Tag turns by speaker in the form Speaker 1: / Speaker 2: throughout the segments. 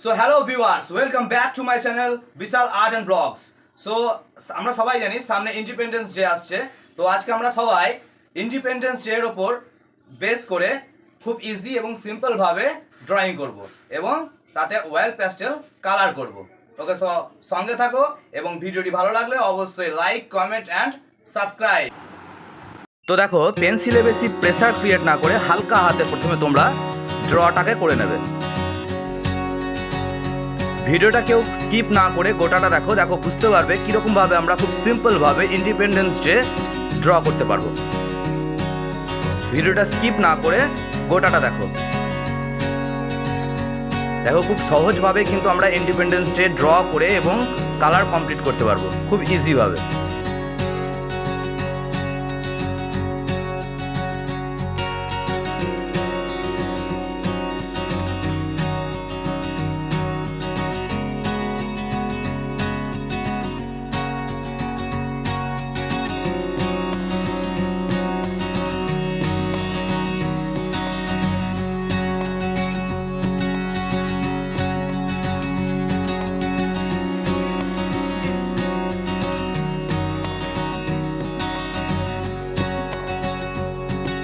Speaker 1: So hello viewers, welcome back to my channel Vishal art and blogs. So আমরা সবাই জানি সামনে ইন্ডিপেন্ডেন্স ডে আসছে। তো আজকে আমরা সবাই ইন্ডিপেন্ডেন্স ডে এর ওপর বেস করে খুব ইজি এবং সিম্পলভাবে ড্রয়িং করব এবং তাতে অয়েল প্যাস্টেল কালার করব। ওকে, সো সঙ্গে থাকো এবং ভিডিওটি ভালো লাগলে অবশ্যই লাইক, কমেন্ট অ্যান্ড সাবস্ক্রাইব। তো দেখো, পেন্সিলে বেশি প্রেসার ক্রিয়েট না করে হালকা হাতে প্রথমে তোমরা ড্রটাকে করে নেবে। ভিডিওটা কেউ স্কিপ না করে গোটাটা দেখো, বুঝতে পারবে কীরকমভাবে আমরা খুব সিম্পলভাবে ইন্ডিপেন্ডেন্স ডে ড্র করতে পারবো। ভিডিওটা স্কিপ না করে গোটাটা দেখো, খুব সহজভাবে কিন্তু আমরা ইন্ডিপেন্ডেন্স ডে ড্র করে এবং কালার কমপ্লিট করতে পারবো খুব ইজিভাবে।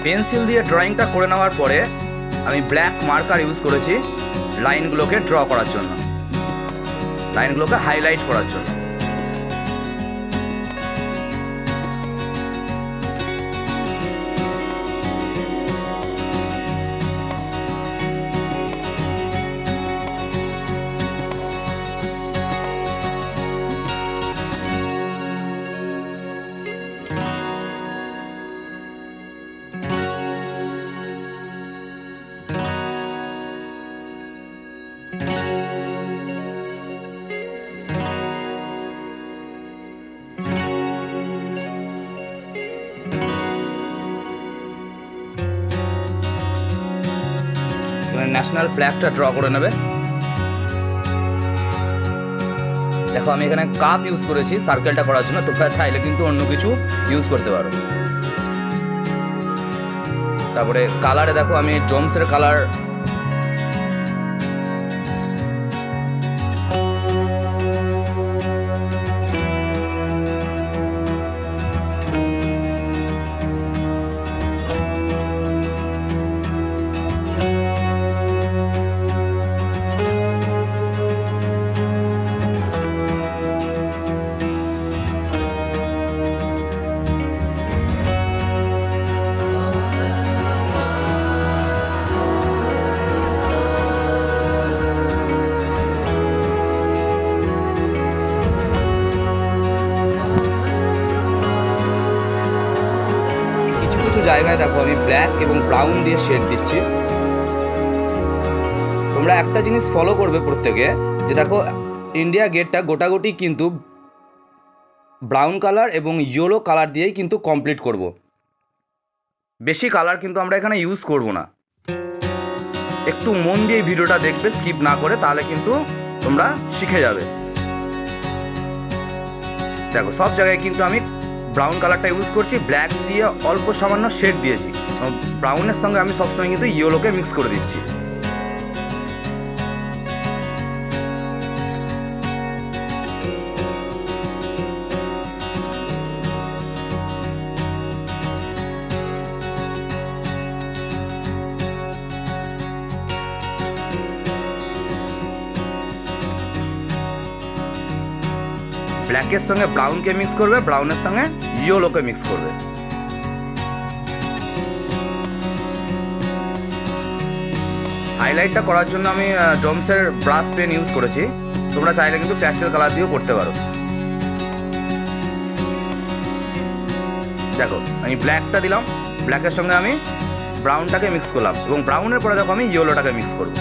Speaker 1: পেন্সিল দিয়ে ড্রয়িংটা করে নেওয়ার পরে আমি ব্ল্যাক মার্কার ইউজ করেছি লাইনগুলোকে ড্র করার জন্য, লাইনগুলোকে হাইলাইট করার জন্য। ন্যাশনাল ফ্ল্যাগটা ড্র করে নেবে। দেখো, আমি এখানে কাপ ইউজ করেছি সার্কেলটা করার জন্য, তোমরা চাইলে কিন্তু অন্য কিছু ইউজ করতে পারো। তারপরে কালারে দেখো, আমি ডোমসের কালার জায়গায় দেখো আমি ব্ল্যাক এবং ব্রাউন দিয়ে শেড দিচ্ছি। তোমরা একটা জিনিস ফলো করবে প্রত্যেকে, যে দেখো ইন্ডিয়া গেটটা গোটাগুটি কিন্তু ব্রাউন কালার এবং ইয়েলো কালার দিয়েই কিন্তু কমপ্লিট করব। বেশি কালার কিন্তু আমরা এখানে ইউজ করব না। একটু মন দিয়ে ভিডিওটা দেখবে স্কিপ না করে, তাহলে কিন্তু তোমরা শিখে যাবে। দেখো, সব জায়গায় কিন্তু আমি ব্রাউন কালারটা ইউজ করছি, ব্ল্যাক দিয়ে অল্প সামান্য শেড দিয়েছি। ব্রাউনের সঙ্গে আমি সবসময় কিন্তু ইয়েলোকে মিক্স করে দিচ্ছি। ব্ল্যাকের সঙ্গে ব্রাউনকে মিক্স করবে, ব্রাউনের সঙ্গে ইয়েলোকে মিক্স করবে। হাইলাইটটা করার জন্য আমি ডোমসের ব্রাশ পেন ইউজ করেছি। তোমরা চাইলে কিন্তু প্যাস্টেল কালার দিয়েও করতে পারো। দেখো, আমি ব্ল্যাকটা দিলাম, ব্ল্যাকের সঙ্গে আমি ব্রাউনটাকে মিক্স করলাম এবং ব্রাউনের পরে দেখো আমি ইয়েলোটাকে মিক্স করবো।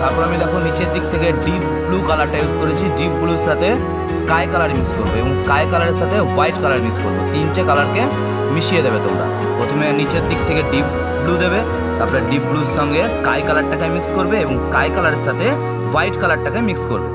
Speaker 1: তারপর আমি দেখো নিচের দিক থেকে ডিপ ব্লু কালারটা ইউজ করেছি। ডিপ ব্লুর সাথে স্কাই কালার মিক্স করবো এবং স্কাই কালারের সাথে হোয়াইট কালার মিক্স করবো। তিনটে কালারকে মিশিয়ে দেবে তোমরা। প্রথমে নিচের দিক থেকে ডিপ ব্লু দেবে, তারপরে ডিপ ব্লুর সঙ্গে স্কাই কালারটাকে মিক্স করবে এবং স্কাই কালারের সাথে হোয়াইট কালারটাকে মিক্স করবে।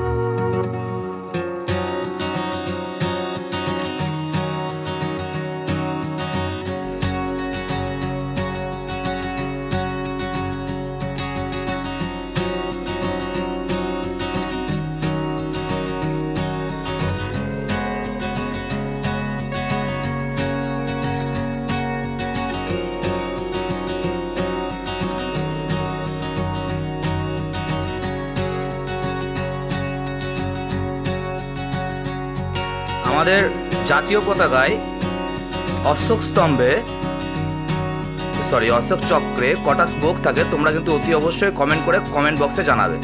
Speaker 1: আমাদের জাতীয় পতাকায় অশোক চক্রে কটা স্পোক থাকে তোমরা কিন্তু অতি অবশ্যই কমেন্ট বক্সে জানাবে।